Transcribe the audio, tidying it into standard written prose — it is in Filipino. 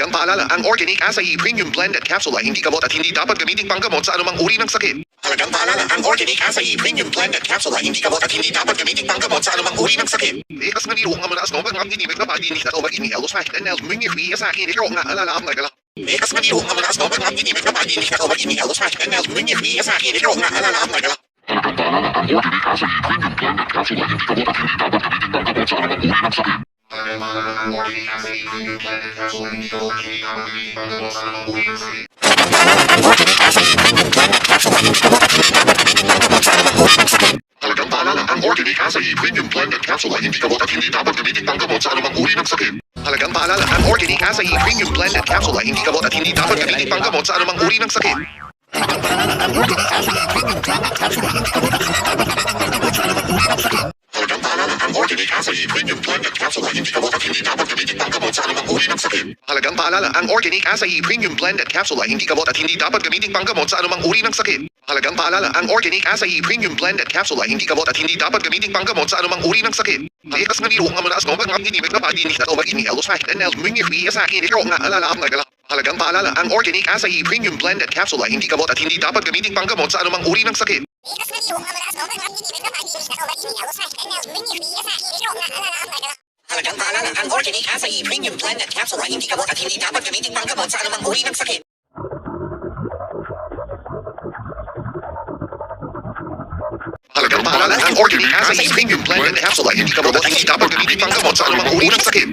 Mahalagang paalala, ang Organic Acai Premium Blend at Capsule ay hindi gamot at hindi dapat gamiting panggamot sa anumang uri ng sakit. Mahalagang paalala, ang Organic Acai Premium Blend at Capsule ay hindi gamot at hindi dapat gamiting panggamot sa anumang uri ng sakit. Ikas nga nilo nga manaas no, mga nginimig na pagdinis na to mag-inihalos mahit and nels mingiri sa akin ito nga alalaam na gala. Ikas nga nilo nga manaas no, mga nginimig na pagdinis na to mag-inihalos mahit and nels mingiri sa akin ito nga alalaam na gala. Mahalagang paalala, ang Organic Acai Premium Blend at Capsule ay hindi gamot at hindi dapat gamiting panggamot sa anumang uri ng sakit. Mahalagang paalala, ang Organic Acai Premium Blend at Capsule ay hindi gamot at hindi dapat gamiting panggamot sa anumang uri ng sakit. Mahalagang paalala, ang Organic Acai Premium Blend at Capsule ay hindi gamot at hindi dapat gamiting panggamot sa anumang uri ng sakit. Mahalagang paalala, ang Organic Acai Premium Blend at Capsule ay hindi gamot at hindi dapat gamiting panggamot sa anumang uri ng sakit. Mahalagang paalala, ang Organic Acai Premium Blend at Capsule ay hindi gamot at hindi dapat gamiting panggamot sa anumang uri ng sakit. Mahalagang paalala, ang Organic Acai Premium Blend at Capsule ay hindi gamot at hindi dapat gamiting panggamot sa anumang uri ng sakit. Mahalagang paalala, ang Organic Acai Premium Blend at Capsule ay hindi gamot at hindi dapat gamiting panggamot sa anumang uri ng sakit. Ikas nga nilo nga manaas no, mga nginimig na pagdinis na to mag-inihalos mahit and nels mingiri sa akin ito nga alalaam na gala. Mahalagang paalala, ang Organic Acai Premium Blend at Capsule ay hindi gamot at hindi dapat gamiting panggamot sa anumang uri ng sakit. Mahalagang paalala, ang Organic Acai Premium Blend at Capsule ay hindi gamot at hindi dapat gamiting panggamot sa anumang uri ng sakit. Mahalagang paalala, ang Organic Acai Premium Blend at Capsule ay hindi gamot at hindi dapat gamiting panggamot sa anumang uri ng sakit.